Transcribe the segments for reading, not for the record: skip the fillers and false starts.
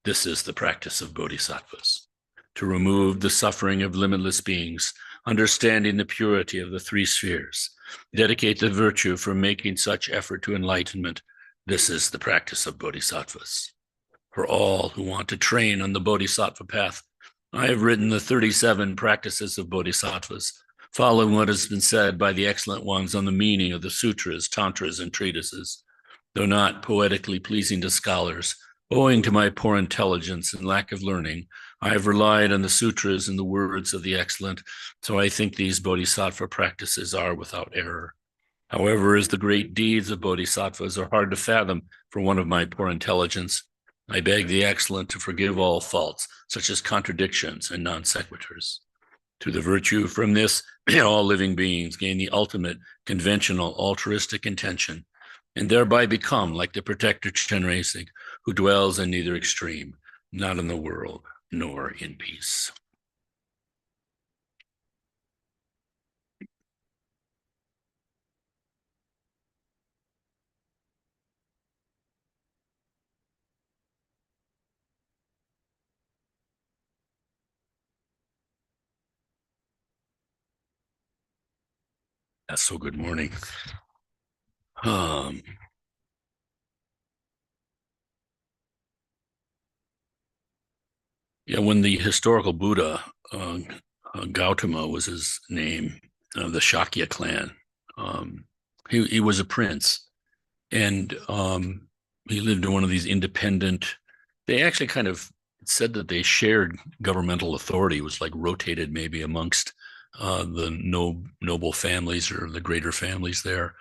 This is the practice of bodhisattvas, to remove the suffering of limitless beings, understanding the purity of the three spheres, dedicate the virtue for making such effort to enlightenment. This is the practice of bodhisattvas. For all who want to train on the bodhisattva path, I have written the 37 practices of bodhisattvas, following what has been said by the excellent ones on the meaning of the sutras, tantras, and treatises. Though not poetically pleasing to scholars, owing to my poor intelligence and lack of learning, I have relied on the sutras and the words of the excellent, so I think these bodhisattva practices are without error. However, as the great deeds of bodhisattvas are hard to fathom for one of my poor intelligence, I beg the excellent to forgive all faults, such as contradictions and non sequiturs. To the virtue from this, all living beings gain the ultimate conventional altruistic intention, and thereby become like the protector Chenrezig, who dwells in neither extreme, not in the world, nor in peace. So good morning. When the historical Buddha, Gautama was his name, of the Shakya clan, he was a prince, and he lived in one of these independent. They actually kind of said that they shared governmental authority. It was like rotated maybe amongst the noble families or the greater families there.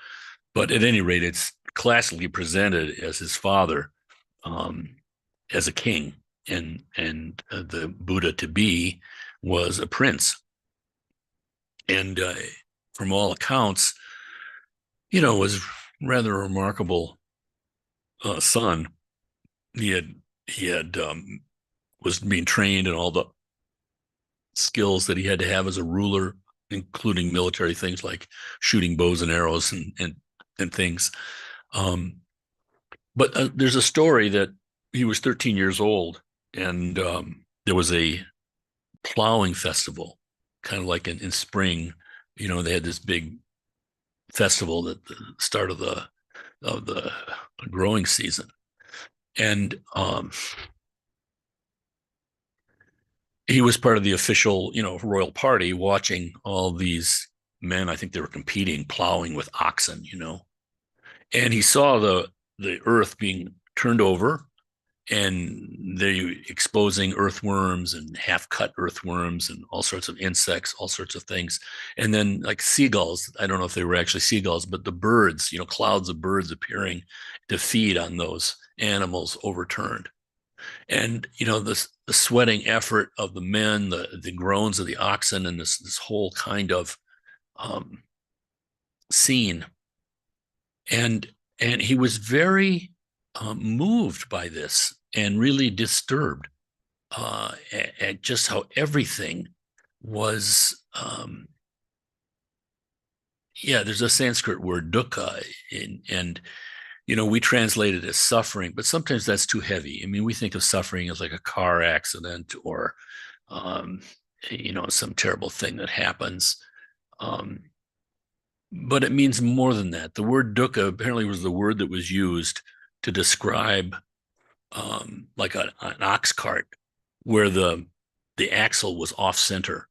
But at any rate, it's classically presented as his father as a king, and the Buddha to be was a prince. And from all accounts, was rather a remarkable son. He had was being trained in all the skills that he had to have as a ruler, including military things like shooting bows and arrows and things. But there's a story that he was 13 years old, and there was a plowing festival, kind of like in spring. They had this big festival at the start of the growing season, and he was part of the official, royal party, watching all these men. I think they were competing, plowing with oxen, and he saw the earth being turned over, and they exposing earthworms and half-cut earthworms and all sorts of insects, all sorts of things. And then like seagulls, I don't know if they were actually seagulls, but the birds, clouds of birds appearing to feed on those animals overturned. And the sweating effort of the men, the groans of the oxen, and this whole kind of scene. And he was very moved by this and really disturbed at just how everything was. There's a Sanskrit word dukkha, and we translate it as suffering, but sometimes that's too heavy. I mean, we think of suffering as like a car accident or some terrible thing that happens. But it means more than that. The word dukkha apparently was the word that was used to describe like an ox cart where the axle was off center.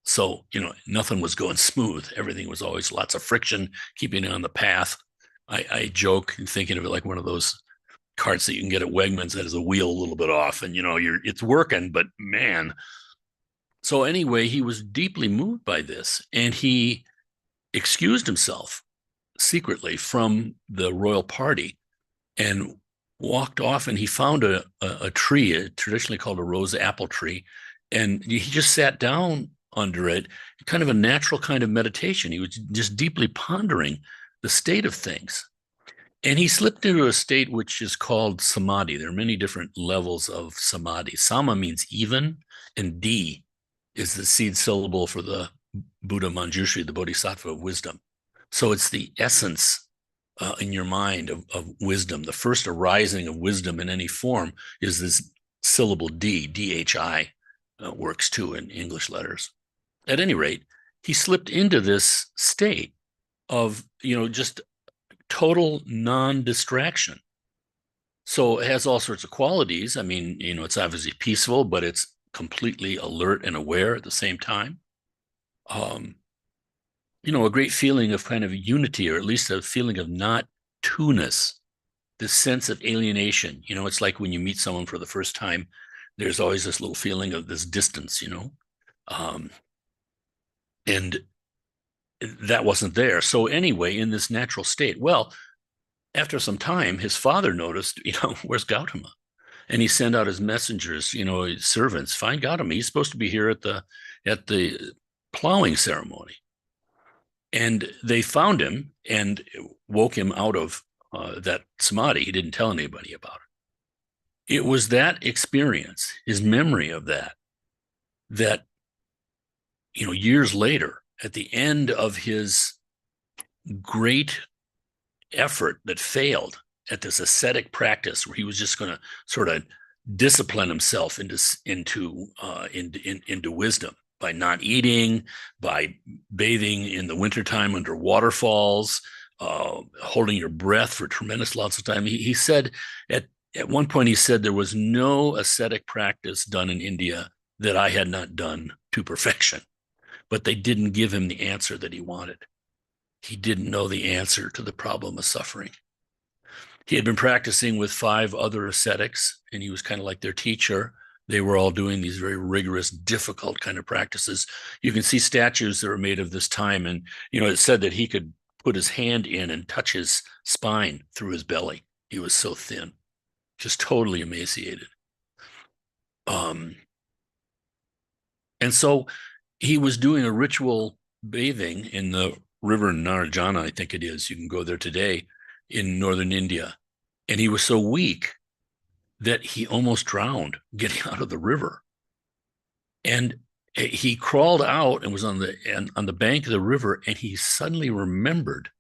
So, nothing was going smooth. Everything was always lots of friction, keeping it on the path. I joke, thinking of it like one of those carts that you can get at Wegmans that has a wheel a little bit off, and it's working, but man. So anyway, he was deeply moved by this, and he excused himself secretly from the royal party and walked off, and he found a tree, traditionally called a rose apple tree, and he just sat down under it, kind of a natural kind of meditation. He was just deeply pondering the state of things. And he slipped into a state which is called samadhi. There are many different levels of samadhi. Sama means even, and di is the seed syllable for the Buddha Manjushri, the Bodhisattva of wisdom. So it's the essence in your mind of wisdom. The first arising of wisdom in any form is this syllable D, DHI, works too in English letters. At any rate, he slipped into this state of, just total non-distraction. So it has all sorts of qualities. I mean, it's obviously peaceful, but it's completely alert and aware at the same time. Um, a great feeling of kind of unity, or at least a feeling of not two-ness, this sense of alienation. It's like when you meet someone for the first time, there's always this little feeling of this distance, um, and that wasn't there. So anyway, in this natural state, well, after some time, his father noticed, where's Gautama? And he sent out his messengers, his servants, find Gautama. He's supposed to be here at the plowing ceremony. And they found him and woke him out of that samadhi. He didn't tell anybody about it. It was that experience, his memory of that years later, at the end of his great effort that failed at this ascetic practice, where he was just going to sort of discipline himself into wisdom by not eating, by bathing in the wintertime under waterfalls, holding your breath for tremendous lots of time. He said at one point, he said there was no ascetic practice done in India that I had not done to perfection, but they didn't give him the answer that he wanted. He didn't know the answer to the problem of suffering. He had been practicing with 5 other ascetics, and he was kind of like their teacher. They were all doing these very rigorous, difficult kind of practices. You can see statues that are made of this time, and it said that he could put his hand in and touch his spine through his belly. He was so thin, just totally emaciated. And so he was doing a ritual bathing in the river Narajana, I think it is. You can go there today in northern India. And he was so weak that he almost drowned getting out of the river. And he crawled out and was on the bank of the river, and he suddenly remembered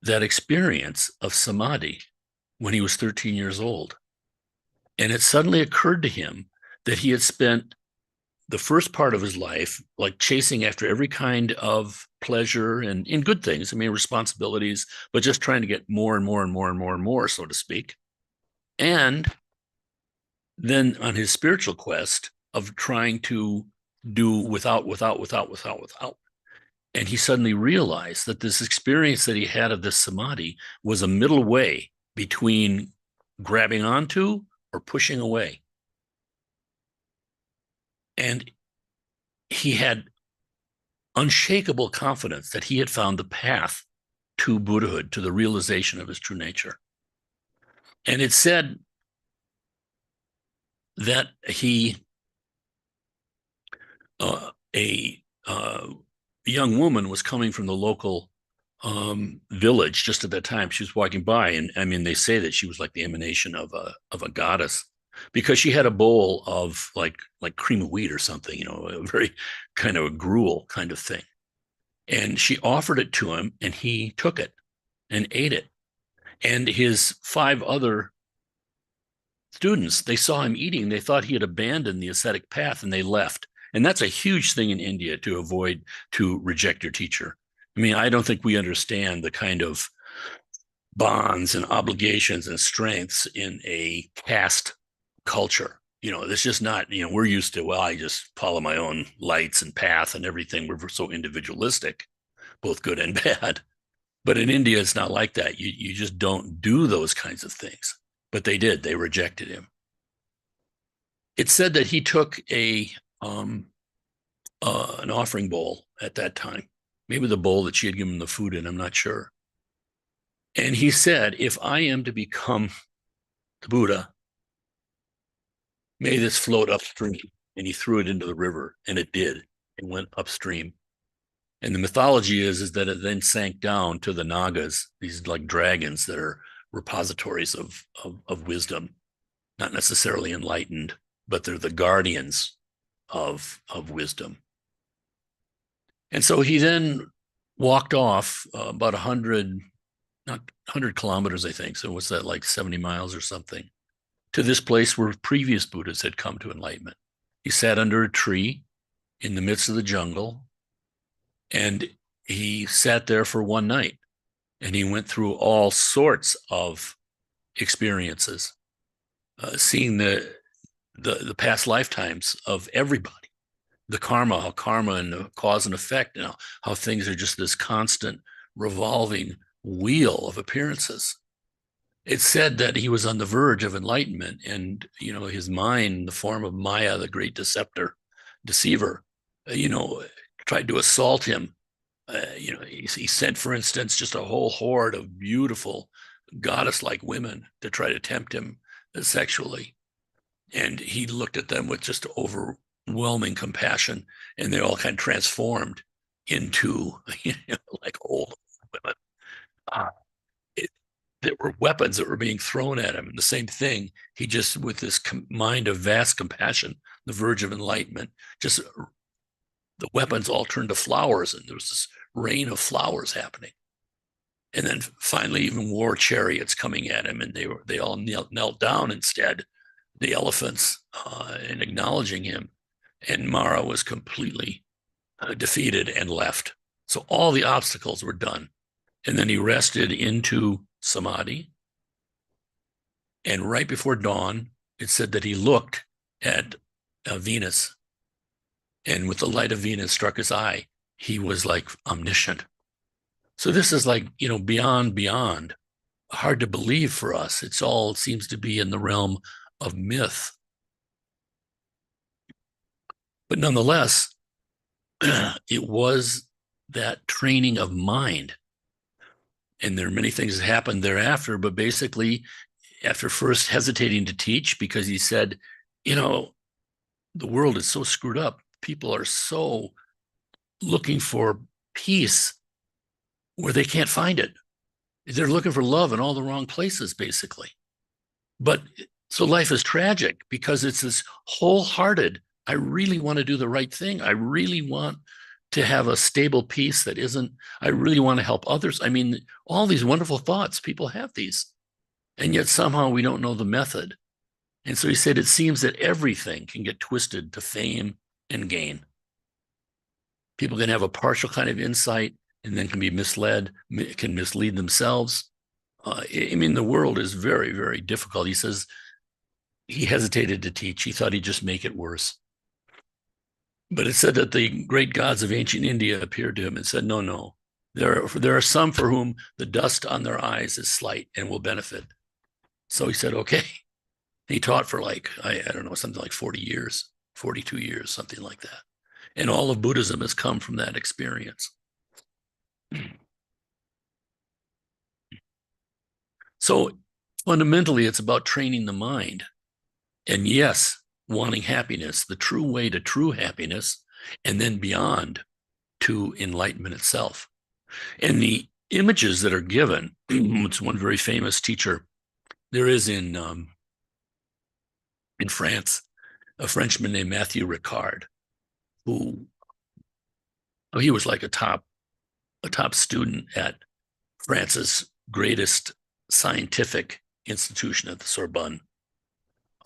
that experience of samadhi when he was 13 years old. And it suddenly occurred to him that he had spent the first part of his life like chasing after every kind of pleasure and in good things, I mean, responsibilities, but just trying to get more and more and more and more and more, so to speak. And then on his spiritual quest of trying to do without. And he suddenly realized that this experience that he had of this samadhi was a middle way between grabbing onto or pushing away. And he had unshakable confidence that he had found the path to Buddhahood, to the realization of his true nature. And it said that a young woman was coming from the local village just at that time. She was walking by, and I mean, they say that she was like the emanation of a goddess, because she had a bowl of like cream of wheat or something, a very kind of a gruel kind of thing. And she offered it to him, and he took it and ate it. And his 5 other students, they saw him eating. They thought he had abandoned the ascetic path, and they left. And that's a huge thing in India, to reject your teacher. I mean, I don't think we understand the kind of bonds and obligations and strengths in a caste culture. It's just not, we're used to, well, I just follow my own lights and path and everything. We're so individualistic, both good and bad. But in India, it's not like that. You just don't do those kinds of things. But they did. They rejected him. It said that he took an offering bowl at that time, maybe the bowl that she had given him the food in, I'm not sure. And he said, if I am to become the Buddha, may this float upstream. And he threw it into the river, and it did. It went upstream. And the mythology is that it then sank down to the Nagas, these like dragons that are repositories of wisdom, not necessarily enlightened, but they're the guardians of wisdom. And so he then walked off about 100 kilometers, I think. So what's that, like 70 miles or something? to this place where previous Buddhas had come to enlightenment. He sat under a tree in the midst of the jungle, and he sat there for one night, and he went through all sorts of experiences, seeing the past lifetimes of everybody, the karma, how karma and the cause and effect, and how things are just this constant revolving wheel of appearances. It's said that he was on the verge of enlightenment, and his mind, the form of Maya, the great deceiver, tried to assault him. He sent, for instance, just a whole horde of beautiful goddess-like women to try to tempt him sexually, and he looked at them with just overwhelming compassion, and they all kind of transformed into like old women. There were weapons that were being thrown at him, and the same thing. He just, with this mind of vast compassion, the verge of enlightenment, just the weapons all turned to flowers, and there was this rain of flowers happening. And then finally, even war chariots coming at him, and they all knelt down instead, the elephants, in acknowledging him. And Mara was completely defeated and left. So all the obstacles were done. And then he rested into samadhi. And right before dawn, it said that he looked at Venus. And with the light of Venus struck his eye, he was like omniscient. So this is like, beyond, hard to believe for us. It seems to be in the realm of myth. But nonetheless, it was that training of mind. And there are many things that happened thereafter, but basically, after first hesitating to teach, because he said, the world is so screwed up. People are so looking for peace where they can't find it. They're looking for love in all the wrong places, basically. But so life is tragic because it's this wholehearted, I really want to do the right thing. I really want to have a stable peace I really want to help others. I mean, all these wonderful thoughts, people have these, and yet somehow we don't know the method. And so he said, it seems that everything can get twisted to fame and gain. People can have a partial kind of insight and then can be misled, can mislead themselves. The world is very, very difficult. He says he hesitated to teach. He thought he'd just make it worse. But it said that the great gods of ancient India appeared to him and said, no. There are some for whom the dust on their eyes is slight and will benefit. So he said, okay. He taught for I don't know, something like 40 years, 42 years, something like that. And all of Buddhism has come from that experience. So fundamentally, it's about training the mind. And yes, wanting happiness, the true way to true happiness, and then beyond to enlightenment itself. And the images that are given, it's one very famous teacher. There is in France, a Frenchman named Matthew Ricard, who he was like a top student at France's greatest scientific institution at the Sorbonne,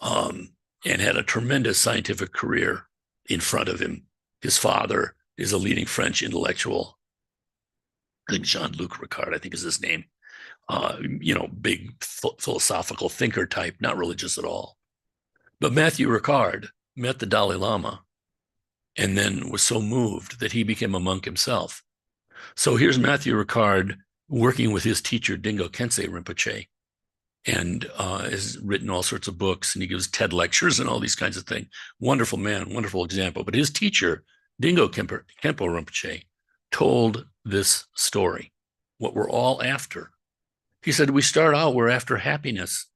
and had a tremendous scientific career in front of him. His father is a leading French intellectual. I think Jean-Luc Ricard, I think is his name. Big philosophical thinker type, not religious at all. But Matthew Ricard met the Dalai Lama and then was so moved that he became a monk himself. So here's Matthew Ricard working with his teacher, Dingo Khyentse Rinpoche, and has written all sorts of books, and he gives TED lectures and all these kinds of things. Wonderful man, wonderful example. But his teacher, Dingo Khyentse Rinpoche, told this story, what we're all after. He said, we start out, we're after happiness.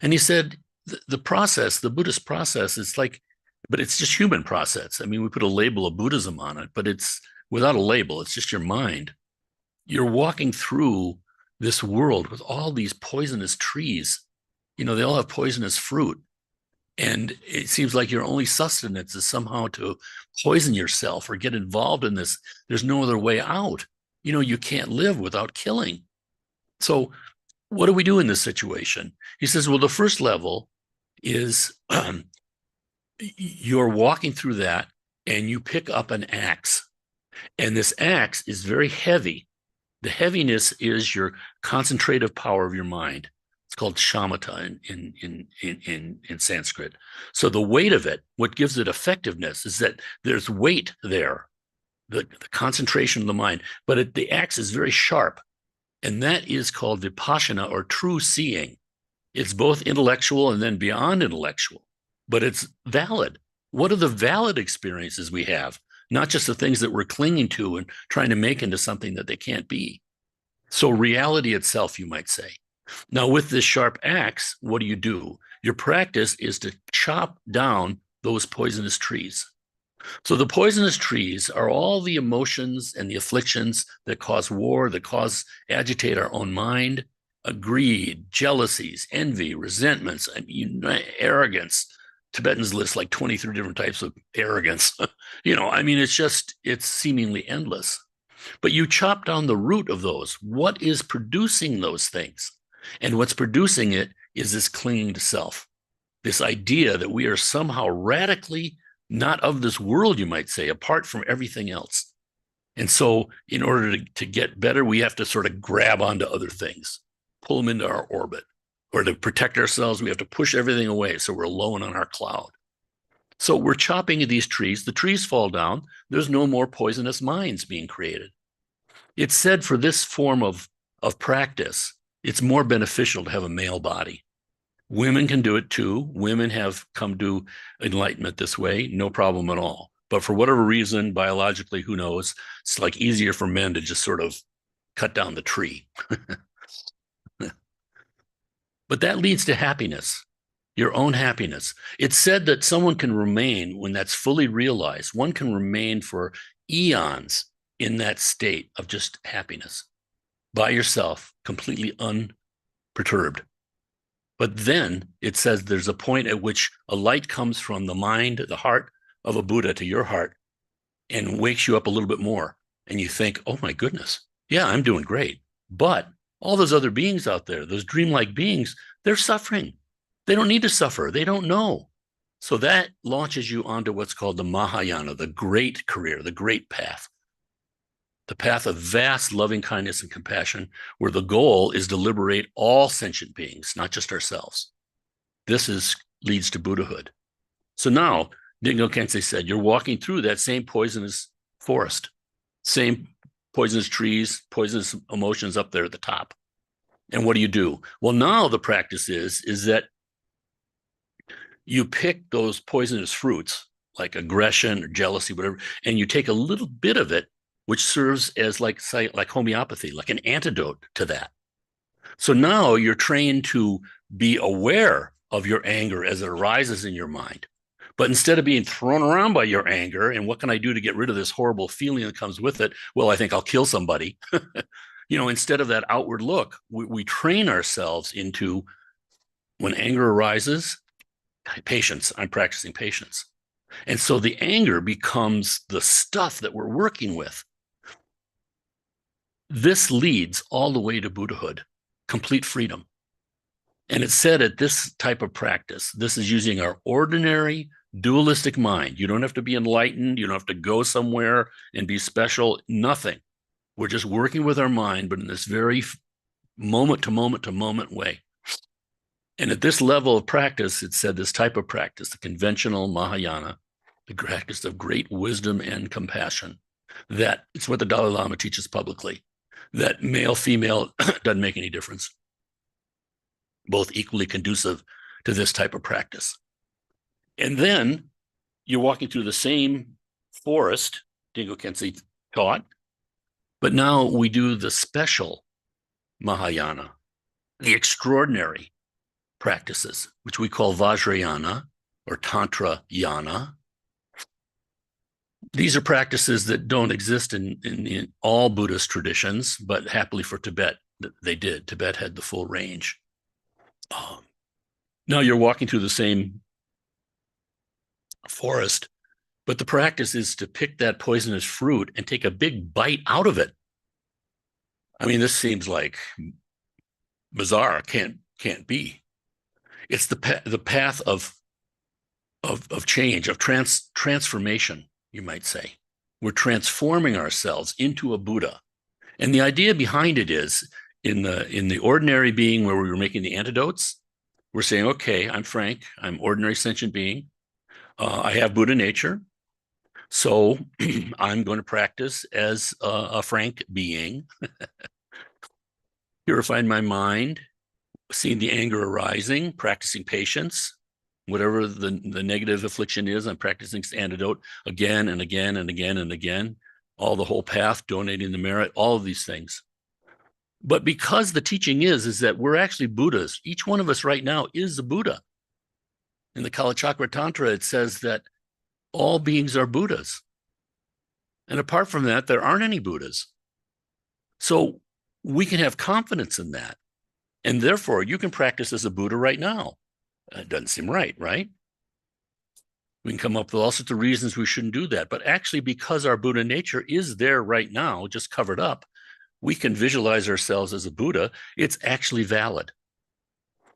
And he said, the process, the Buddhist process, but it's just human process. I mean, we put a label of Buddhism on it, but it's without a label. It's just your mind. You're walking through this world with all these poisonous trees. They all have poisonous fruit. And it seems like your only sustenance is somehow to poison yourself or get involved in this. There's no other way out. You can't live without killing. So what do we do in this situation? He says, well, the first level is you're walking through that and you pick up an axe. And this axe is very heavy. The heaviness is your concentrative power of your mind. It's called shamatha in Sanskrit. So the weight of it, what gives it effectiveness, is that there's weight there, the concentration of the mind. But the axe is very sharp, and that is called vipassana, or true seeing. It's both intellectual and then beyond intellectual, but it's valid. What are the valid experiences we have? Not just the things that we're clinging to and trying to make into something that they can't be. So reality itself, you might say. Now, with this sharp axe, what do? Your practice is to chop down those poisonous trees. So the poisonous trees are all the emotions and the afflictions that cause war, that agitate our own mind, greed, jealousies, envy, resentments, arrogance. Tibetans list like 23 different types of arrogance. It's seemingly endless. But you chop down the root of those. What is producing those things? And what's producing it is this clinging to self, this idea that we are somehow radically not of this world, you might say, apart from everything else. And so in order to get better, we have to sort of grab onto other things, pull them into our orbit. Or to protect ourselves, we have to push everything away so we're alone on our cloud. So we're chopping these trees. The trees fall down. There's no more poisonous minds being created. It's said for this form of practice, it's more beneficial to have a male body. Women can do it too. Women have come to enlightenment this way, no problem at all. But for whatever reason, biologically, who knows, it's like easier for men to just sort of cut down the tree. But that leads to happiness, your own happiness. It's said that someone can remain, when that's fully realized, one can remain for eons in that state of just happiness by yourself, completely unperturbed. But then it says there's a point at which a light comes from the mind, the heart of a Buddha to your heart and wakes you up a little bit more. And you think, oh my goodness, yeah, I'm doing great. But all those other beings out there, those dreamlike beings, they're suffering. They don't need to suffer. They don't know. So that launches you onto what's called the Mahayana, the great career, the great path, the path of vast loving kindness and compassion, where the goal is to liberate all sentient beings, not just ourselves. This leads to Buddhahood. So now, Dingyo Khyentse said, you're walking through that same poisonous forest, same poisonous trees, poisonous emotions up there at the top. And what do? Well, now the practice is that you pick those poisonous fruits, like aggression or jealousy, whatever, and you take a little bit of it, which serves as like homeopathy, like an antidote to that. So now you're trained to be aware of your anger as it arises in your mind. But instead of being thrown around by your anger, and what can I do to get rid of this horrible feeling that comes with it? Well, I think I'll kill somebody. Instead of that outward look, we train ourselves into, when anger arises, patience. I'm practicing patience. And so the anger becomes the stuff that we're working with. This leads all the way to Buddhahood, complete freedom. And it's said at this type of practice, this is using our ordinary dualistic mind. You don't have to be enlightened. You don't have to go somewhere and be special. Nothing. We're just working with our mind, but in this very moment to moment to moment way. And at this level of practice, it said this type of practice, the conventional Mahayana, the practice of great wisdom and compassion, that it's what the Dalai Lama teaches publicly, that male, female doesn't make any difference. Both equally conducive to this type of practice. And then you're walking through the same forest, Dingyo Khyentse taught, but now we do the special Mahayana, the extraordinary practices, which we call Vajrayana or Tantra Yana. These are practices that don't exist in all Buddhist traditions, but happily for Tibet, they did. Tibet had the full range. Now you're walking through the same forest, but the practice is to pick that poisonous fruit and take a big bite out of it. I mean, this seems like bizarre, can't be. It's the path of change, of transformation, you might say. We're transforming ourselves into a Buddha. And the idea behind it is in the ordinary being where we were making the antidotes, we're saying, okay, I'm Frank, I'm ordinary sentient being. I have Buddha nature. So I'm going to practice as a Frank being, purifying my mind, seeing the anger arising, practicing patience, whatever the negative affliction is, I'm practicing this antidote again and again and again and again, all the whole path, donating the merit, all of these things. But because the teaching is that we're actually Buddhas, each one of us right now is a Buddha. In the Kalachakra Tantra, it says that all beings are Buddhas. And apart from that, there aren't any Buddhas. So we can have confidence in that. And therefore, you can practice as a Buddha right now. It doesn't seem right, right? We can come up with all sorts of reasons we shouldn't do that. But actually, because our Buddha nature is there right now, just covered up, we can visualize ourselves as a Buddha. It's actually valid.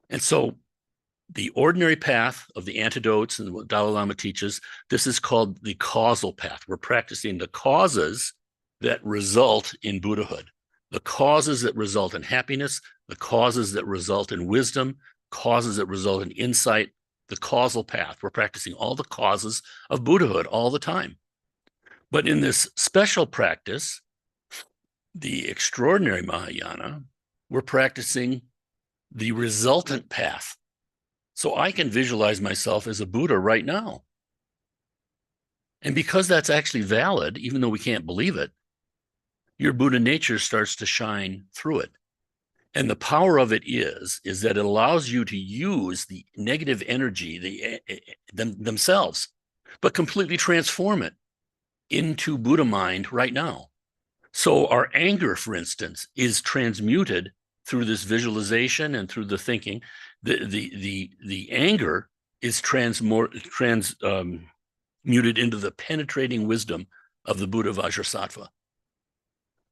And so the ordinary path of the antidotes and what Dalai Lama teaches, this is called the causal path. We're practicing the causes that result in Buddhahood, the causes that result in happiness, the causes that result in wisdom, causes that result in insight, the causal path. We're practicing all the causes of Buddhahood all the time. But in this special practice, the extraordinary Mahayana, we're practicing the resultant path. So I can visualize myself as a Buddha right now. And because that's actually valid, even though we can't believe it, your Buddha nature starts to shine through it. And the power of it is that it allows you to use the negative energy, themselves, but completely transform it into Buddha mind right now. So our anger, for instance, is transmuted through this visualization and through the thinking. The anger is transmuted into the penetrating wisdom of the Buddha Vajrasattva.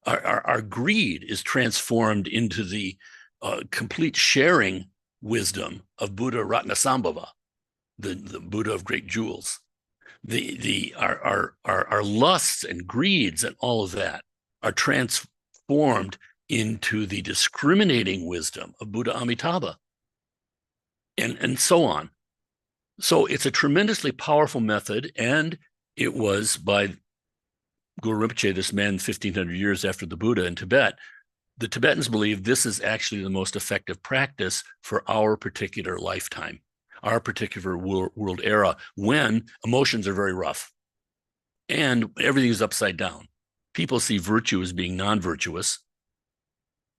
Our greed is transformed into the complete sharing wisdom of Buddha Ratnasambhava, the Buddha of great jewels. Our lusts and greeds and all of that are transformed into the discriminating wisdom of Buddha Amitabha, and so on. So it's a tremendously powerful method, and it was by Guru Rinpoche, this man 1,500 years after the Buddha in Tibet. The Tibetans believe this is actually the most effective practice for our particular lifetime, our particular world era, when emotions are very rough and everything is upside down. People see virtue as being non-virtuous,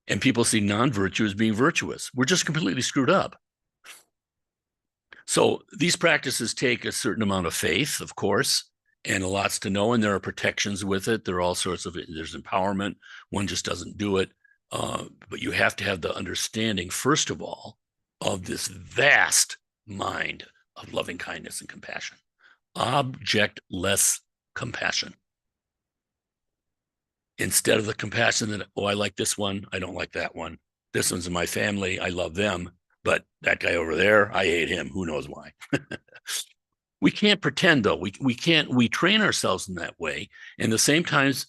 and people see non-virtue as being virtuous. We're just completely screwed up. So these practices take a certain amount of faith, of course, and lots to know, and there are protections with it. There are all sorts of, there's empowerment. One just doesn't do it. But you have to have the understanding, first of all, of this vast mind of loving kindness and compassion. Object-less compassion. Instead of the compassion that, oh, I like this one, I don't like that one. This one's in my family, I love them. But that guy over there, I hate him. Who knows why? We can't pretend, though. We train ourselves in that way. And at the same times,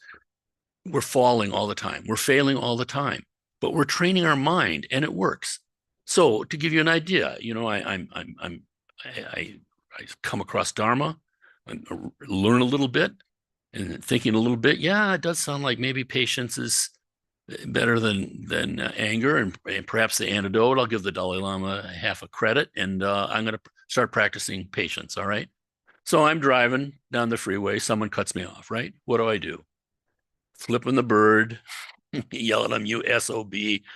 we're falling all the time. We're failing all the time. But we're training our mind, and it works. So to give you an idea, you know, I come across Dharma, and learn a little bit, and thinking a little bit. Yeah, it does sound like maybe patience is better than anger, and perhaps the antidote. I'll give the Dalai Lama half a credit, and I'm going to start practicing patience. All right. So I'm driving down the freeway. Someone cuts me off. Right. What do? Flipping the bird, yelling at him, "You SOB!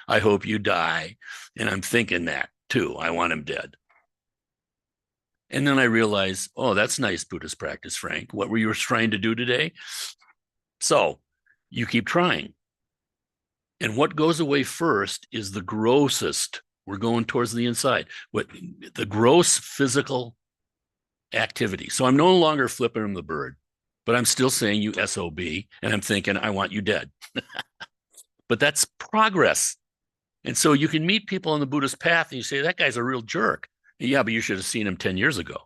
I hope you die." And I'm thinking that too. I want him dead. And then I realize, oh, that's nice Buddhist practice, Frank. What were you trying to do today? So you keep trying. And what goes away first is the grossest. We're going towards the inside. What the gross physical activity. So I'm no longer flipping him the bird, but I'm still saying you SOB, and I'm thinking, I want you dead. But that's progress. And so you can meet people on the Buddhist path and you say, that guy's a real jerk. Yeah, but you should have seen him 10 years ago.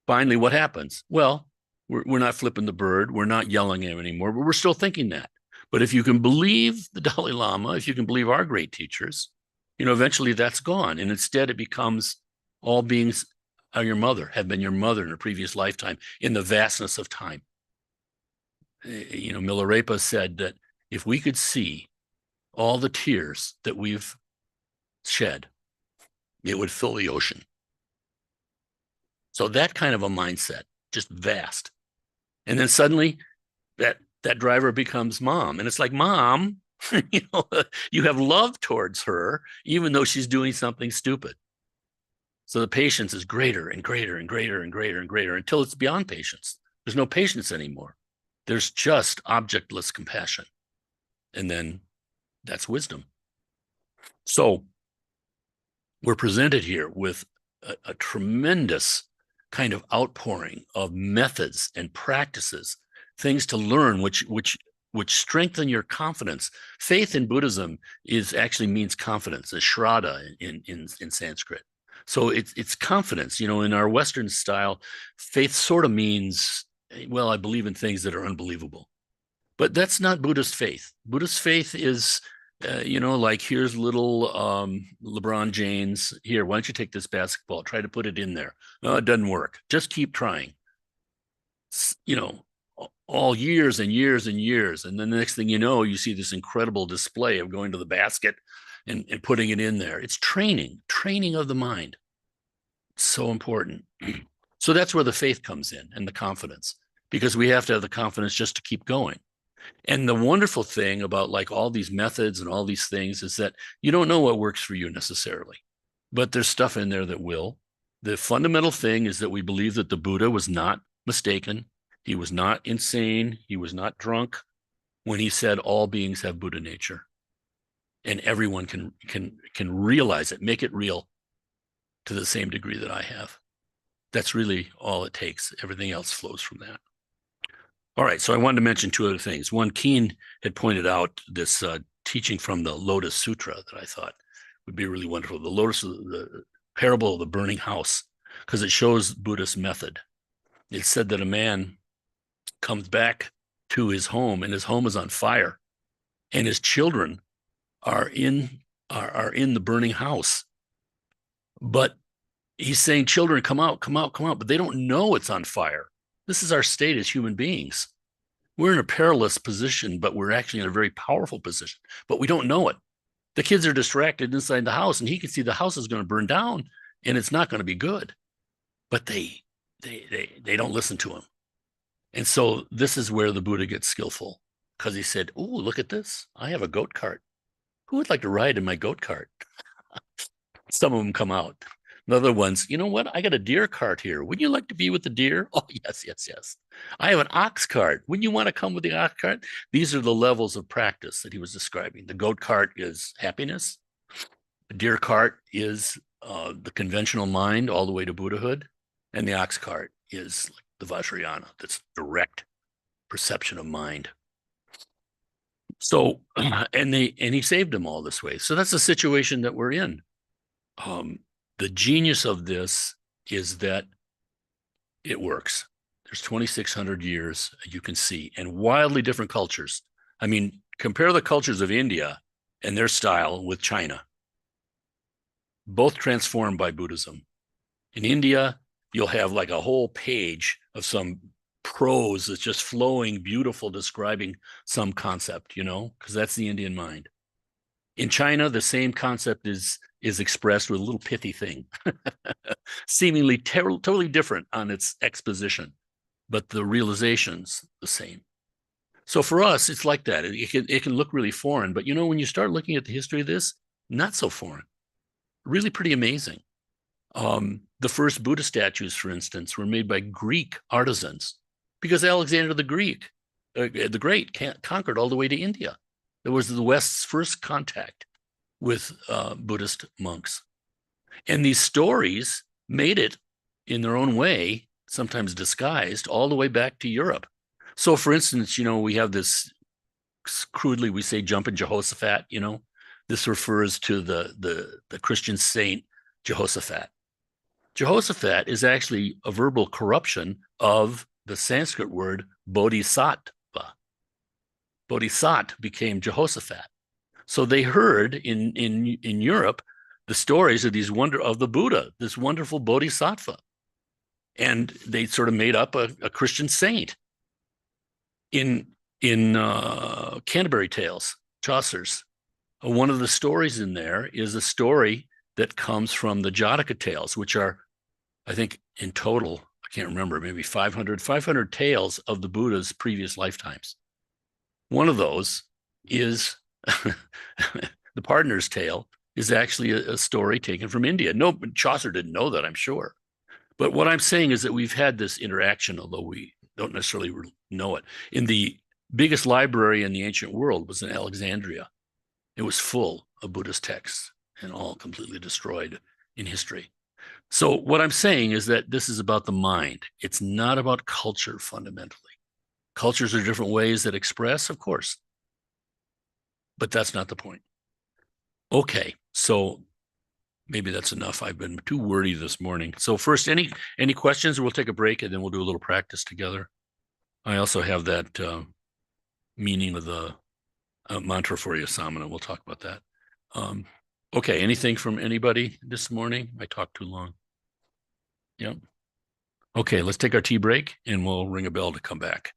Finally, what happens? Well, we're not flipping the bird. We're not yelling at him anymore, but we're still thinking that. But if you can believe the Dalai Lama, if you can believe our great teachers, eventually that's gone. And instead it becomes all beings are your mother, have been your mother in a previous lifetime in the vastness of time. Milarepa said that if we could see all the tears that we've shed, it would fill the ocean. So that kind of a mindset, just vast. And then suddenly that driver becomes mom. And it's like, mom, you have love towards her, even though she's doing something stupid. So the patience is greater and greater and greater and greater and greater until it's beyond patience. There's no patience anymore. There's just objectless compassion. And then that's wisdom. So we're presented here with a tremendous kind of outpouring of methods and practices, things to learn, which strengthen your confidence. Faith in Buddhism actually means confidence, as Shraddha in Sanskrit. So it's confidence. In our Western style, faith sort of means, well, I believe in things that are unbelievable. But that's not Buddhist faith. Buddhist faith is, like, here's little LeBron James. Here, why don't you take this basketball? Try to put it in there. No, it doesn't work. Just keep trying. All years and years and years. And then the next thing you know, you see this incredible display of going to the basket and putting it in there. It's training of the mind. It's so important. So that's where the faith comes in and the confidence, because we have to have the confidence just to keep going. And the wonderful thing about like all these methods and all these things is that you don't know what works for you necessarily, but there's stuff in there that will. The fundamental thing is that we believe that the Buddha was not mistaken. He was not insane. He was not drunk when he said all beings have Buddha nature, and everyone can realize it, make it real to the same degree that I have. That's really all it takes. Everything else flows from that. All right, so I wanted to mention two other things. One, Keen had pointed out this teaching from the Lotus Sutra that I thought would be really wonderful. The parable of the burning house, because it shows Buddhist method. It said that a man comes back to his home and his home is on fire, and his children are in the burning house. But he's saying, children, come out, come out, come out. But they don't know it's on fire. This is our state as human beings. We're in a perilous position, but we're actually in a very powerful position, but we don't know it. The kids are distracted inside the house, and he can see the house is going to burn down and it's not going to be good. But they don't listen to him. And so this is where the Buddha gets skillful, because he said, oh, look at this. I have a goat cart. Who would like to ride in my goat cart? Some of them come out. The other ones, you know what? I got a deer cart here. Wouldn't you like to be with the deer? Oh, yes, yes, yes. I have an ox cart. Wouldn't you want to come with the ox cart? These are the levels of practice that he was describing. The goat cart is happiness. The deer cart is the conventional mind all the way to Buddhahood. And the ox cart is like the Vajrayana, that's direct perception of mind. So, and he saved them all this way. So that's the situation that we're in. The genius of this is that it works. There's 2,600 years, you can see, and wildly different cultures. I mean, compare the cultures of India and their style with China. Both transformed by Buddhism. In India, you'll have like a whole page of some prose that's just flowing, beautiful, describing some concept, because that's the Indian mind. In China, the same concept is expressed with a little pithy thing, seemingly totally different on its exposition, but the realization's the same. So for us, it's like that. It can look really foreign, but when you start looking at the history of this, not so foreign, really pretty amazing. The first Buddha statues, for instance, were made by Greek artisans because Alexander the Great conquered all the way to India. That was the West's first contact with Buddhist monks. And these stories made it in their own way, sometimes disguised, all the way back to Europe. So for instance, we have this, crudely we say, jumping Jehoshaphat, This refers to the Christian saint Jehoshaphat. Jehoshaphat is actually a verbal corruption of the Sanskrit word bodhisattva. Bodhisattva became Jehoshaphat. So they heard in Europe the stories of the Buddha, this wonderful bodhisattva, and they sort of made up a Christian saint. In Canterbury Tales, Chaucer's, one of the stories in there is a story that comes from the Jataka tales, which are, I think, in total, I can't remember, maybe 500 tales of the Buddha's previous lifetimes. One of those is the Pardoner's Tale is actually a story taken from India. No, Chaucer didn't know that, I'm sure. But what I'm saying is that we've had this interaction, although we don't necessarily know it. In the biggest library in the ancient world was in Alexandria. It was full of Buddhist texts and all completely destroyed in history. So what I'm saying is that this is about the mind. It's not about culture fundamentally. Cultures are different ways that express, of course, but that's not the point. Okay, so maybe that's enough. I've been too wordy this morning. So first, any questions? We'll take a break and then we'll do a little practice together. I also have that meaning of the mantra for you, Samana. We'll talk about that. Okay, anything from anybody this morning? I talked too long. Yep. Okay, let's take our tea break and we'll ring a bell to come back.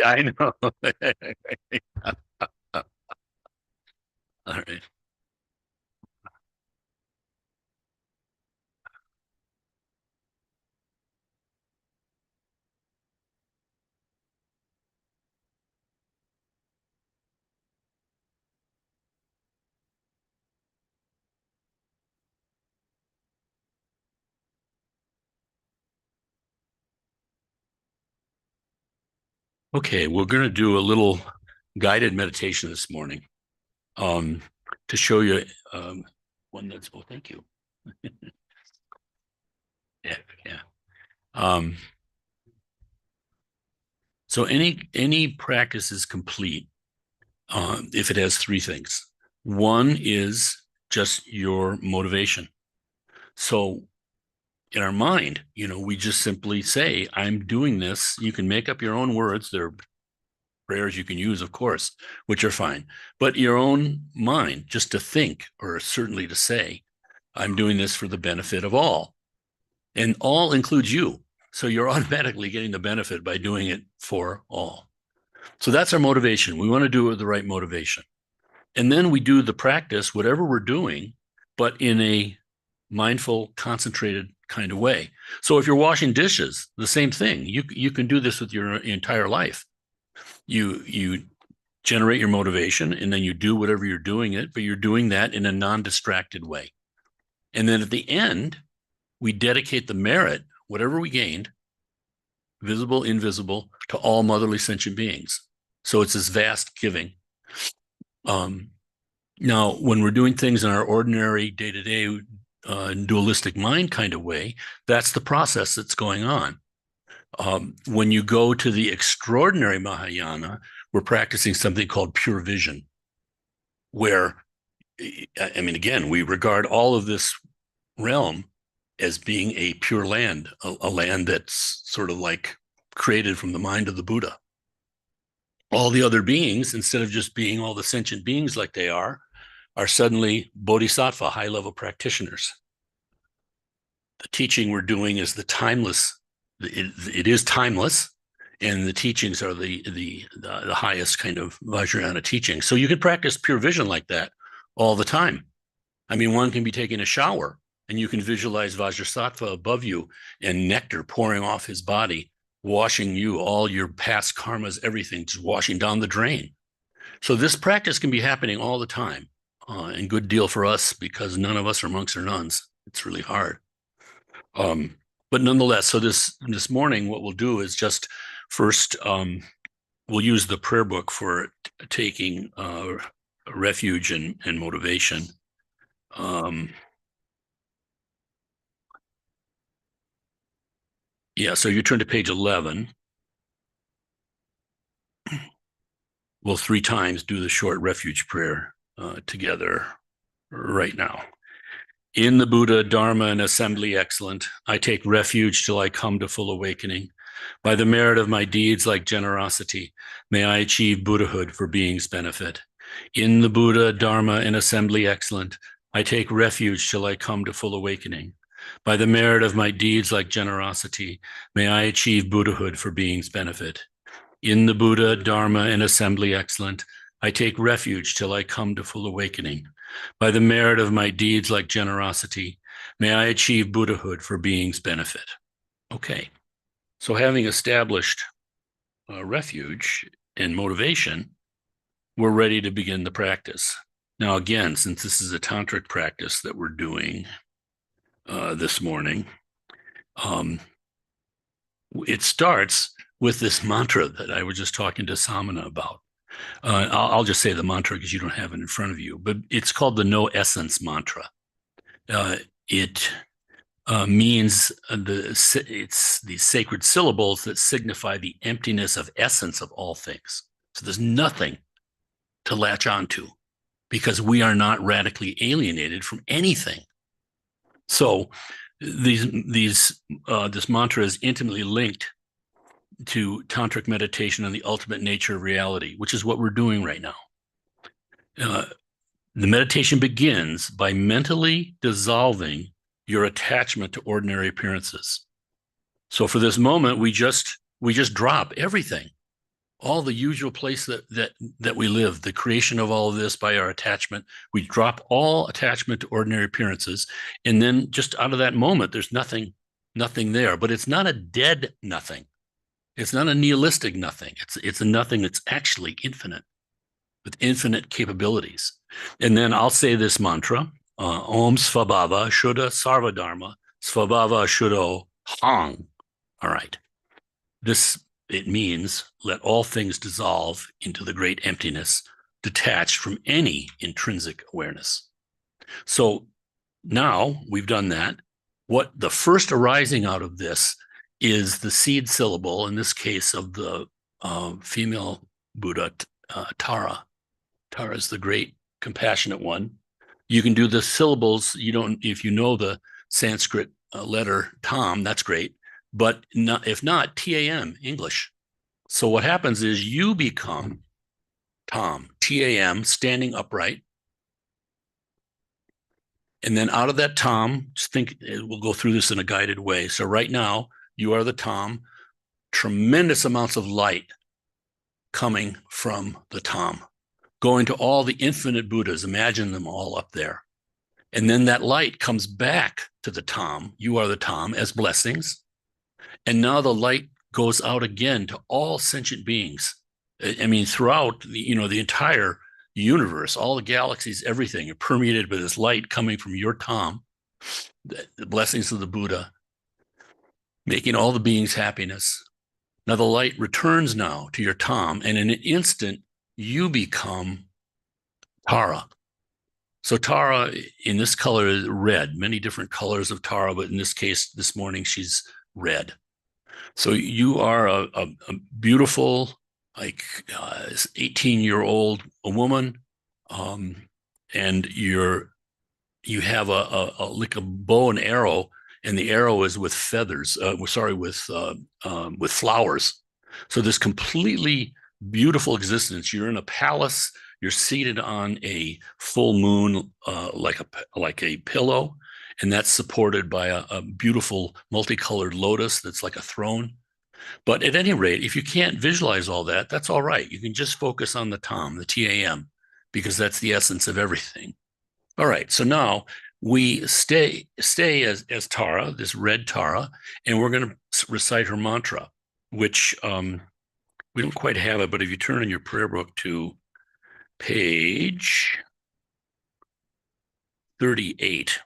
I know. All right. Okay, we're going to do a little guided meditation this morning um, to show you one that's, oh, thank you. Yeah, yeah. Um, so any practice is complete if it has three things. One is just your motivation. So in our mind, we just simply say, I'm doing this. You can make up your own words. There are prayers you can use, of course, which are fine. But your own mind, just to think, or certainly to say, I'm doing this for the benefit of all. And all includes you. So you're automatically getting the benefit by doing it for all. So that's our motivation. We want to do it with the right motivation. And then we do the practice, whatever we're doing, but in a mindful, concentrated kind of way. So if you're washing dishes, the same thing. You can do this with your entire life. You generate your motivation and then you do whatever you're doing it, but you're doing that in a non-distracted way. And then at the end, we dedicate the merit, whatever we gained, visible, invisible, to all motherly sentient beings. So it's this vast giving. Now, when we're doing things in our ordinary day-to-day dualistic mind kind of way, that's the process that's going on. When you go to the extraordinary Mahayana, we're practicing something called pure vision, where, I mean, again, we regard all of this realm as being a pure land, a land that's sort of like created from the mind of the Buddha. All the other beings, instead of just being all the sentient beings like they are suddenly bodhisattva, high-level practitioners. The teaching we're doing is the timeless. It is timeless, and the teachings are the highest kind of Vajrayana teaching. So you can practice pure vision like that all the time. I mean, one can be taking a shower, and you can visualize Vajrasattva above you and nectar pouring off his body, washing you, all your past karmas, everything, just washing down the drain. So this practice can be happening all the time. And good deal for us because none of us are monks or nuns. It's really hard. But nonetheless, so this morning, what we'll do is just first, we'll use the prayer book for taking refuge and motivation. Yeah, so you turn to page 11. We'll 3 times do the short refuge prayer together right now. In the Buddha, Dharma, and assembly excellent, I take refuge till I come to full awakening. By the merit of my deeds like generosity, may I achieve Buddhahood for being's benefit. In the Buddha, Dharma, and assembly excellent, I take refuge till I come to full awakening. By the merit of my deeds like generosity, may I achieve Buddhahood for being's benefit. In the Buddha, Dharma, and assembly excellent, I take refuge till I come to full awakening. By the merit of my deeds like generosity, may I achieve Buddhahood for being's benefit. Okay, so having established refuge and motivation, we're ready to begin the practice. Now, again, since this is a tantric practice that we're doing this morning, it starts with this mantra that I was just talking to Samana about. I'll just say the mantra because you don't have it in front of you, but it's called the no essence mantra. It means it's these sacred syllables that signify the emptiness of essence of all things. So there's nothing to latch onto because we are not radically alienated from anything. So this mantra is intimately linked to tantric meditation on the ultimate nature of reality, which is what we're doing right now. The meditation begins by mentally dissolving your attachment to ordinary appearances. So for this moment, we just drop everything. all the usual place that we live, the creation of all of this by our attachment. We drop all attachment to ordinary appearances, and then just out of that moment, there's nothing there. But it's not a dead nothing. It's not a nihilistic nothing. It's a nothing that's actually infinite, with infinite capabilities. And then I'll say this mantra: Om Svabhava Shuddha Sarvadharma Svabhava Shuddho Hang. All right. It means let all things dissolve into the great emptiness, detached from any intrinsic awareness. So now we've done that. What the first arising out of this is the seed syllable, in this case of the female Buddha, Tara. Tara is the great compassionate one. You can do the syllables. You don't, if you know the Sanskrit letter Tam, that's great. But if not, TAM, English. So what happens is you become Tam, TAM, standing upright. And then out of that Tam, just think, we'll go through this in a guided way. So right now, you are the Tam, tremendous amounts of light coming from the Tam, going to all the infinite Buddhas. Imagine them all up there. And then that light comes back to the Tam. You are the Tam as blessings. And now the light goes out again to all sentient beings. I mean, throughout the entire universe, all the galaxies, everything are permeated by this light coming from your Tam, the blessings of the Buddha, making all the beings happiness. Now the light returns now to your Tam, and in an instant, you become Tara. So Tara in this color is red, many different colors of Tara, but in this case, this morning, she's red. So you are a beautiful, like 18-year-old woman, and you have like a bow and arrow, and the arrow is with feathers. With flowers. So this completely beautiful existence. You're in a palace. You're seated on a full moon, like a pillow, and that's supported by a beautiful multicolored lotus that's like a throne. But at any rate, if you can't visualize all that, that's all right. You can just focus on the TAM, the TAM, because that's the essence of everything. All right, so now we stay as Tara, this red Tara, and we're going to recite her mantra, which we don't quite have it, but if you turn in your prayer book to page 38,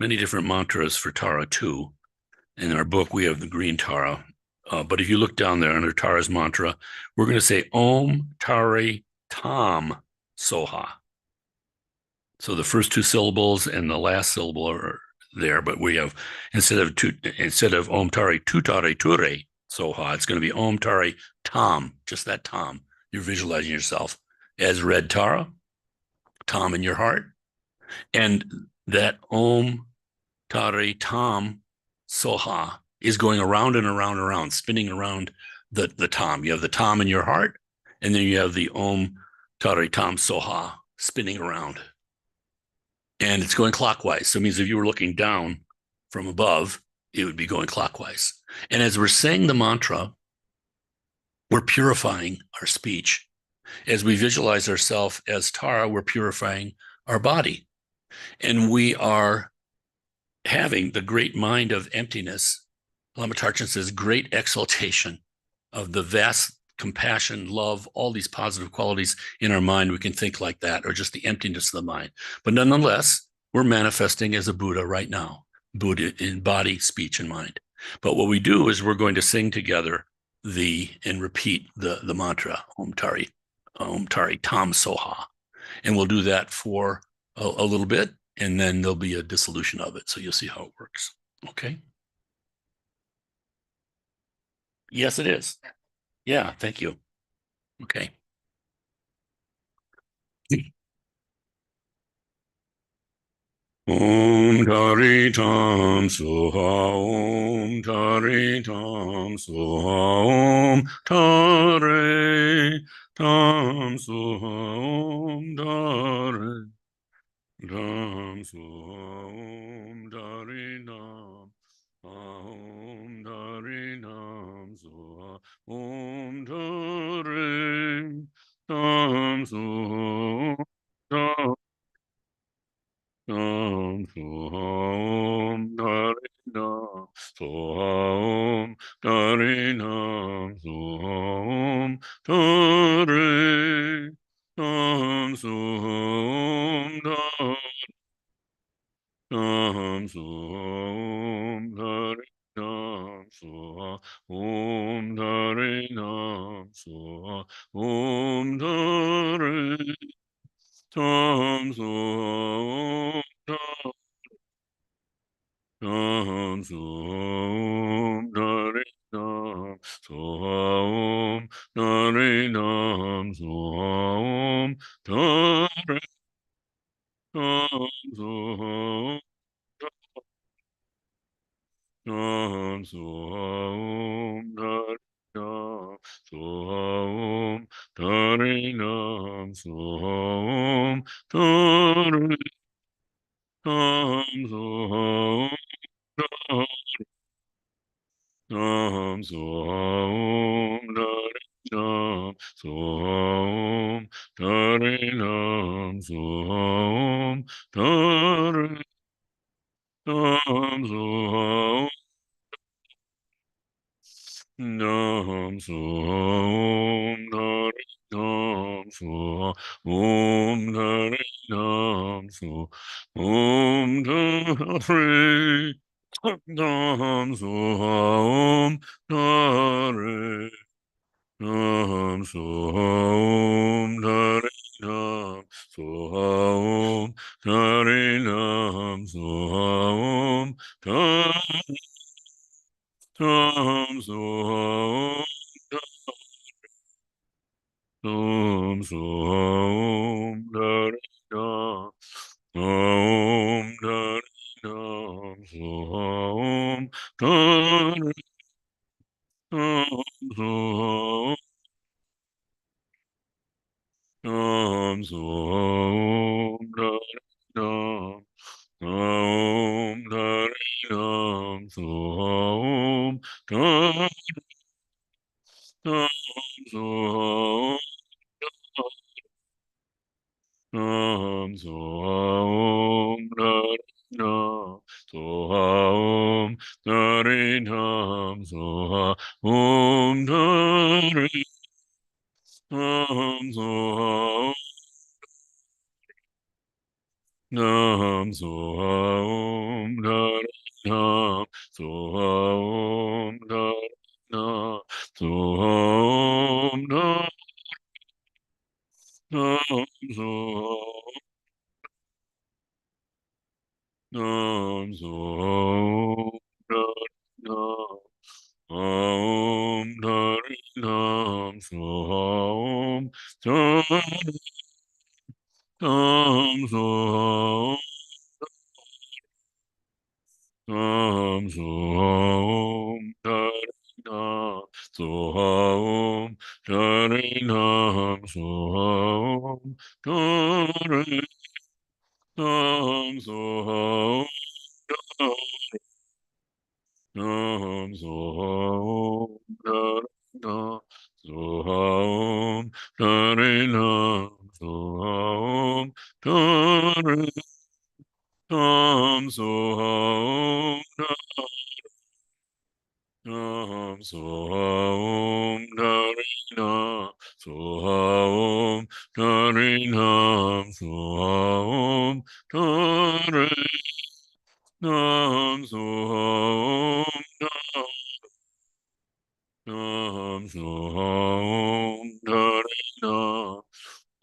many different mantras for Tara too. In our book, we have the green Tara. But if you look down there under Tara's mantra, we're going to say Om Tare Tam Soha. So the first two syllables and the last syllable are there, but we have instead of Om Tare Tutare Ture Soha, it's going to be Om Tare Tam, just that Tam. You're visualizing yourself as red Tara, Tam in your heart, and that Om Tare Tam Soha is going around and around and around, spinning around the Tam. You have the Tam in your heart, and then you have the Om Tare Tam Soha spinning around. And it's going clockwise. So it means if you were looking down from above, it would be going clockwise. And as we're saying the mantra, we're purifying our speech. As we visualize ourselves as Tara, we're purifying our body. And we are having the great mind of emptiness. Lama Tarchin says, great exaltation of the vast compassion, love, all these positive qualities in our mind. We can think like that, or just the emptiness of the mind. But nonetheless, we're manifesting as a Buddha right now, Buddha in body, speech, and mind. But what we do is we're going to sing together and repeat the mantra, Om Tare Tam Soha. And we'll do that for a little bit, and then there'll be a dissolution of it. So you'll see how it works. Okay. Yes, it is. Yeah, thank you. Okay. Om Tare Tam Soha, Om Tare Tam Soha, Om Tare Tam Soha, Om Tare Tam Soha, Om Tare Tam, Om Tare Tam Soha, Om Dari Nam Som Dari Nam Som Nam Som Dari Nam Som Om Dari Nam Som Om Dari Nam Som Nam Som Dari Nam Som Dari Nam Som Dari Nam Som Nam Som Dari Nam Som Dari Nam Som Dari Nam Som Nam Som Dari Nam Som Dari Nam Som Dari Nam Som Nam Som Dari Nam Som Om Dari Nam Som Om Dari Nam Som Dari Nam Som Dari Nam Som Dari Nam Som Dari Nam Som Nam Som Dari Nam Om Dari Nam Som Dari Nam Som Nam Som Dari Nam Om Dari Nam Som Dari Nam Som Nam Som Dari Nam Som Dari Nam Som Dari Nam Som Nam Som Dari Nam Som Dari Nam Som Dari Nam Som Nam Som Dari Nam Om Dari Nam Som Dari Nam Som Nam Som Dari Nam Som Dari Nam Som Dari Nam Som Nam Som Dari Nam Som Dari Nam Som Dari Nam Som Nam Som Dari Nam Som Dari Nam Som Dari Nam Som Nam Som Dari Nam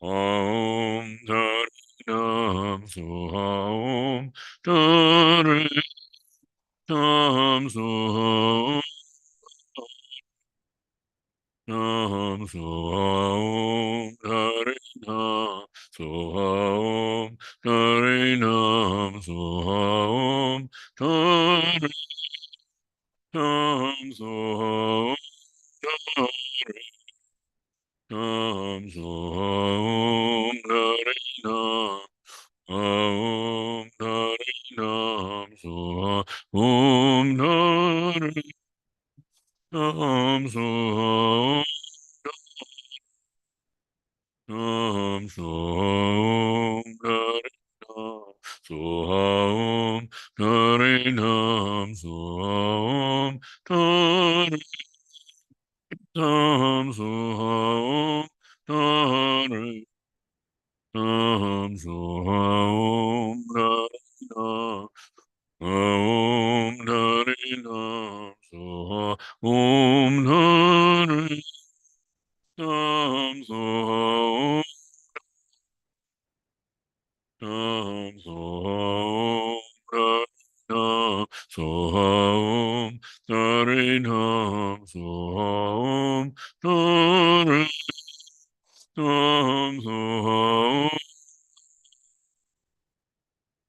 Om Dari Nam Som Dari Nam Som Nam Som Dari Nam Som Dari Nam Som Dari Nam Som Nam Som Dari Nam Om Dari Nam Om Dari Nam Nam Som Dari Nam Som Dari Nam Som Dari Tam Soha Om Tare Tam Soha Om Tare Om Tare Nam Soha Om Tare Tam Soha Om Soha Om Soha Om Tare Nam Soha Om Tare Nam Soha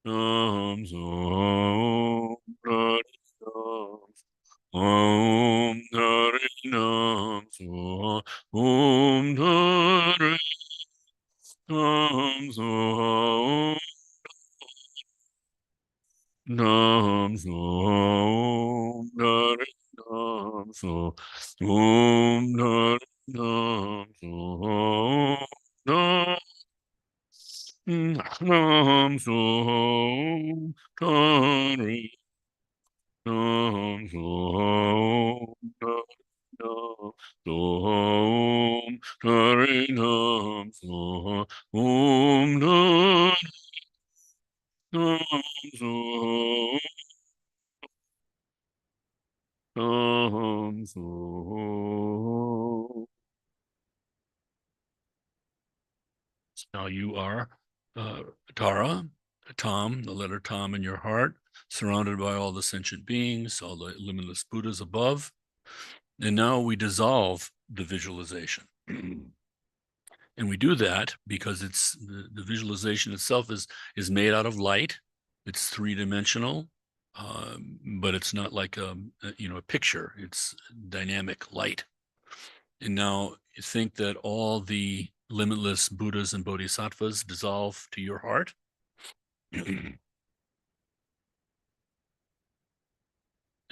Om Soha Om Tare Nam Soha Om Tare Nam Soha Nam so Nare Nam so Om Nare Nam so Nam so Tare Nam so Nam so Tare Nam so Om Nam so So now you are Tara, Tom, the letter Tom in your heart, surrounded by all the sentient beings, all the limitless Buddhas above. And now we dissolve the visualization. And we do that because it's the visualization itself is made out of light. It's three-dimensional, but it's not like a picture. It's dynamic light. And now you think that all the limitless Buddhas and Bodhisattvas dissolve to your heart. And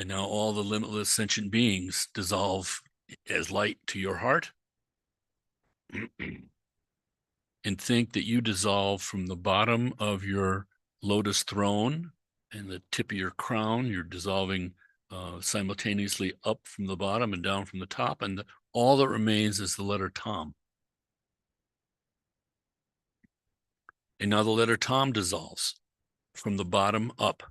now all the limitless sentient beings dissolve as light to your heart. And think that you dissolve from the bottom of your lotus throne and the tip of your crown. You're dissolving simultaneously up from the bottom and down from the top. And all that remains is the letter Tom. And now the letter Tom dissolves from the bottom up.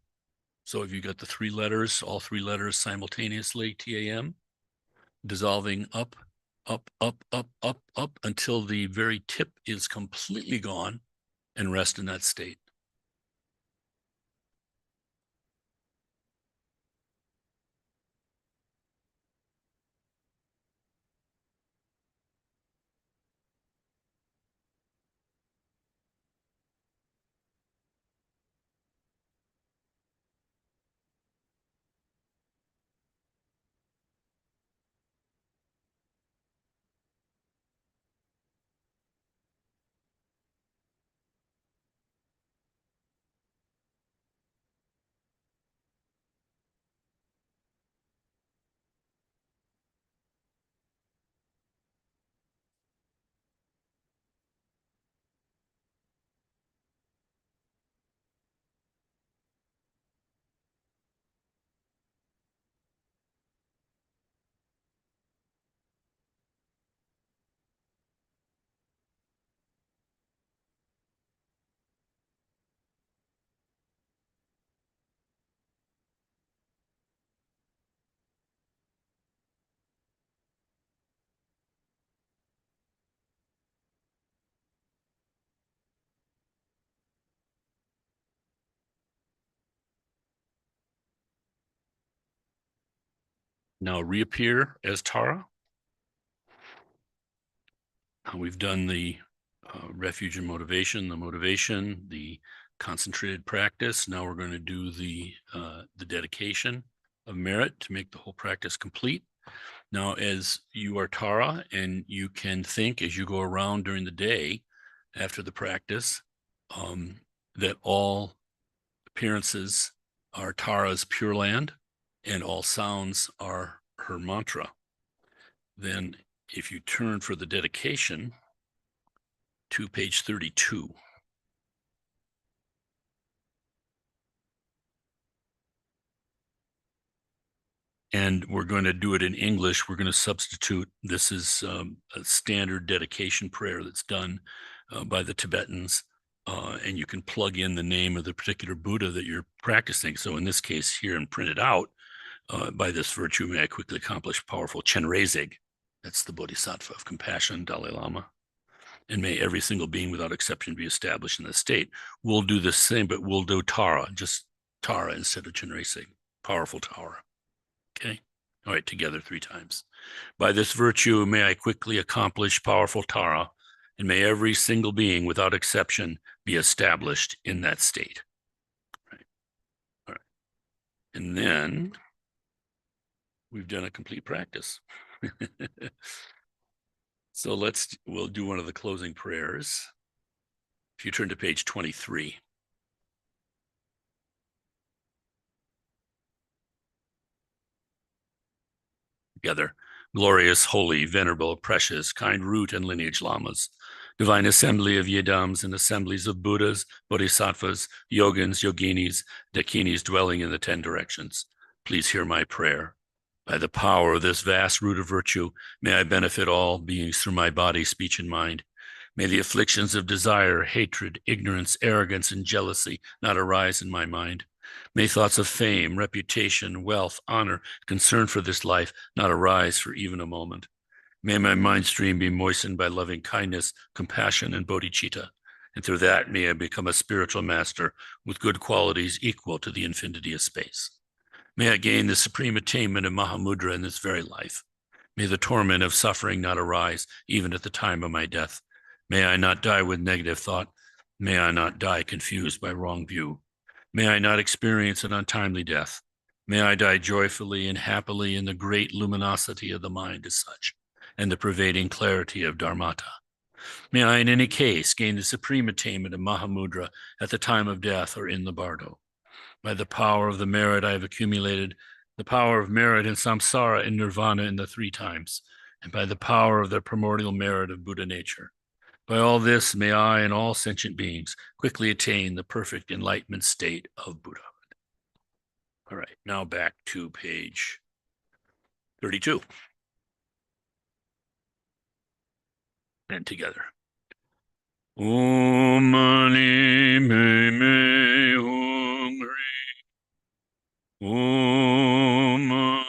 So if you got the three letters, all three letters simultaneously, TAM, dissolving up, up, up, up, up, up until the very tip is completely gone and rest in that state. Now reappear as Tara. We've done the refuge and motivation, the concentrated practice. Now we're going to do the dedication of merit to make the whole practice complete. Now, as you are Tara, and you can think as you go around during the day after the practice, that all appearances are Tara's Pure Land, and all sounds are her mantra. Then if you turn for the dedication to page 32. And we're going to do it in English. We're going to substitute. This is a standard dedication prayer that's done by the Tibetans. And you can plug in the name of the particular Buddha that you're practicing. So in this case here and print it out, by this virtue may I quickly accomplish powerful Chenrezig. That's the Bodhisattva of compassion, Dalai Lama. And may every single being without exception be established in this state. We'll do the same, but we'll do Tara, just Tara instead of Chenrezig, powerful Tara. Okay. All right, together 3 times. By this virtue, may I quickly accomplish powerful Tara, and may every single being without exception be established in that state. Right. All right. And then we've done a complete practice. So we'll do one of the closing prayers. If you turn to page 23. Together, glorious, holy, venerable, precious, kind root and lineage lamas, divine assembly of yidams and assemblies of Buddhas, Bodhisattvas, Yogins, Yoginis, Dakinis dwelling in the 10 directions. Please hear my prayer. By the power of this vast root of virtue, may I benefit all beings through my body, speech, and mind. May the afflictions of desire, hatred, ignorance, arrogance, and jealousy not arise in my mind. May thoughts of fame, reputation, wealth, honor, concern for this life not arise for even a moment. May my mind stream be moistened by loving kindness, compassion, and bodhicitta, and through that may I become a spiritual master with good qualities equal to the infinity of space. May I gain the supreme attainment of Mahamudra in this very life. May the torment of suffering not arise even at the time of my death. May I not die with negative thought. May I not die confused by wrong view. May I not experience an untimely death. May I die joyfully and happily in the great luminosity of the mind as such, and the pervading clarity of Dharmata. May I in any case gain the supreme attainment of Mahamudra at the time of death or in the bardo. By the power of the merit I have accumulated, the power of merit in samsara and nirvana in the 3 times, and by the power of the primordial merit of Buddha nature. By all this, may I and all sentient beings quickly attain the perfect enlightenment state of Buddhahood. All right, now back to page 32. And together. Om mani me hum ri. Om mani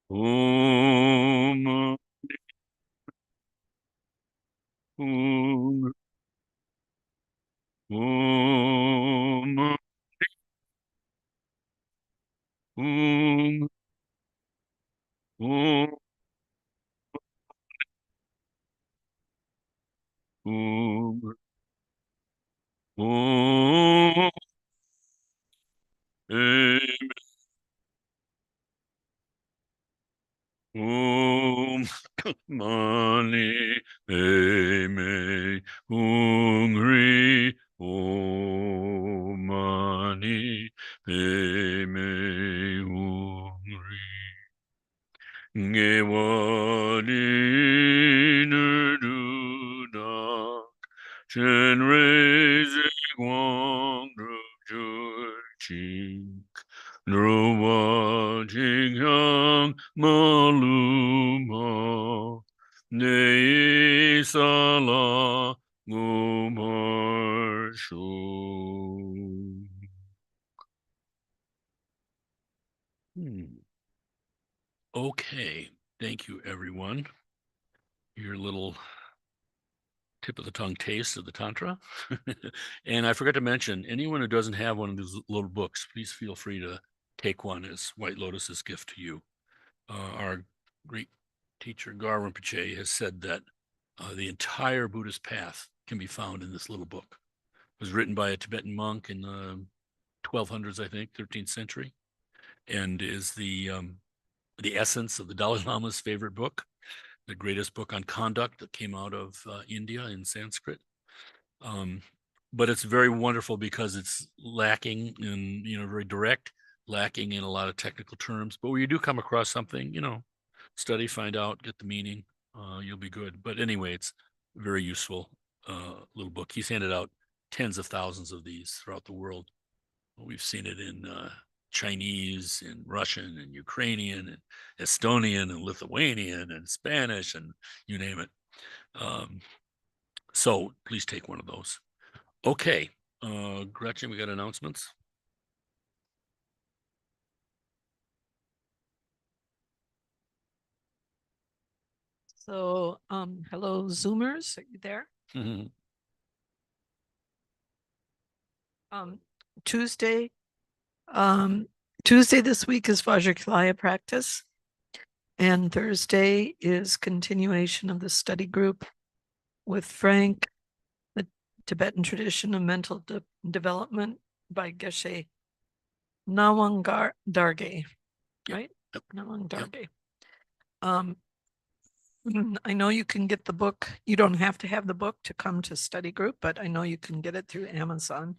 Om Om Om Om Om Om Om Om mani me hungry. Om mani me hungry. Ngewani nudunak chen raising wang chik Nruwa jingyang maluma nei sala gumarshu. Okay, thank you, everyone. Your little tip of the tongue taste of the Tantra. And I forgot to mention, anyone who doesn't have one of these little books, please feel free to take one as White Lotus's gift to you. Our great teacher, Gar Rinpoche, has said that the entire Buddhist path can be found in this little book. It was written by a Tibetan monk in the 1200s, I think, 13th century, and is the essence of the Dalai Lama's favorite book, the greatest book on conduct that came out of India in Sanskrit. But it's very wonderful because it's lacking in, very direct, lacking in a lot of technical terms. But when you do come across something, study, find out, get the meaning, you'll be good. But anyway, it's a very useful little book. He's handed out tens of thousands of these throughout the world. We've seen it in Chinese and Russian and Ukrainian and Estonian and Lithuanian and Spanish and you name it. So please take one of those. Okay. Gretchen, we got announcements? So, hello, Zoomers, are you there? Mhm. Tuesday, Tuesday this week is Vajrakhaya practice. And Thursday is continuation of the study group with Frank, the Tibetan tradition of mental development by Geshe Nawang Darge, right? Yep. Nawang Yep. Darge. I know you can get the book. You don't have to have the book to come to study group, but I know you can get it through Amazon.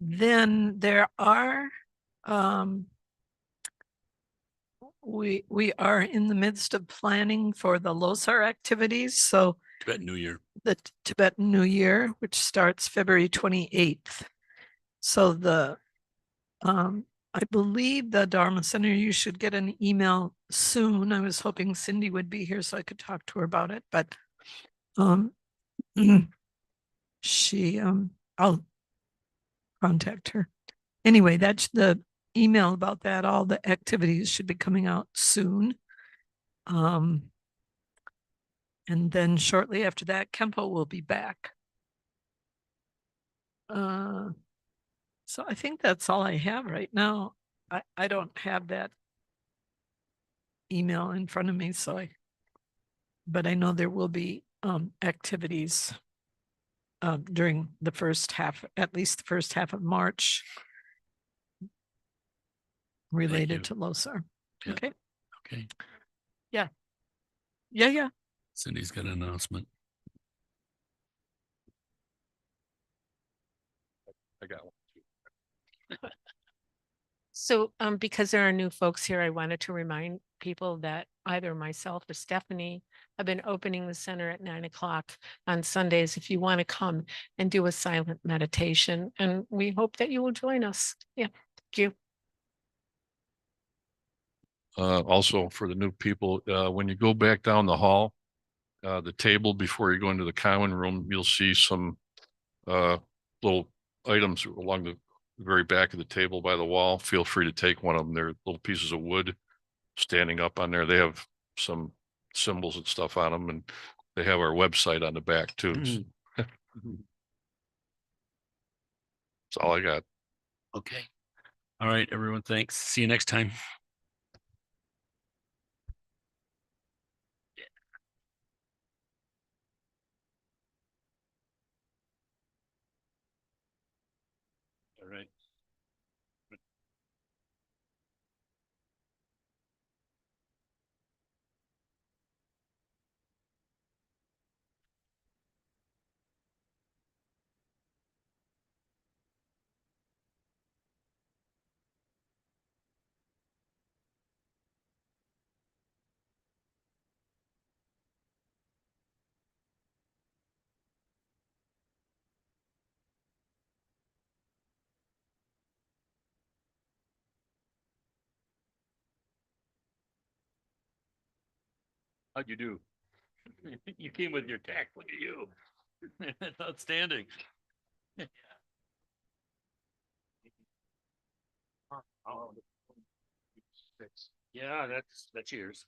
Then there are, we are in the midst of planning for the Losar activities. So Tibetan New Year. the Tibetan New Year, which starts February 28th. So I believe the Dharma Center, you should get an email soon. I was hoping Cindy would be here so I could talk to her about it, but she, I'll contact her. Anyway, that's the email about that. All the activities should be coming out soon. And then shortly after that, Kempo will be back. So I think that's all I have right now. I don't have that email in front of me, but I know there will be activities during the first half, at least the first half of March, related to LOSAR. Yeah. Okay. Okay. Yeah. Cindy's got an announcement. I got one. So because there are new folks here, I wanted to remind people that either myself or Stephanie have been opening the center at 9 o'clock on Sundays if you want to come and do a silent meditation. And we hope that you will join us. Yeah, thank you. Also for the new people, when you go back down the hall, the table before you go into the common room, you'll see some little items along the very back of the table by the wall. Feel free to take one of them. They're little pieces of wood standing up on there. They have some symbols and stuff on them, and they have our website on the back too. That's all I got. Okay. All right, everyone. Thanks. See you next time. All right. How'd you do? You came with your tack. Look at you. That's outstanding. Yeah, that's yours.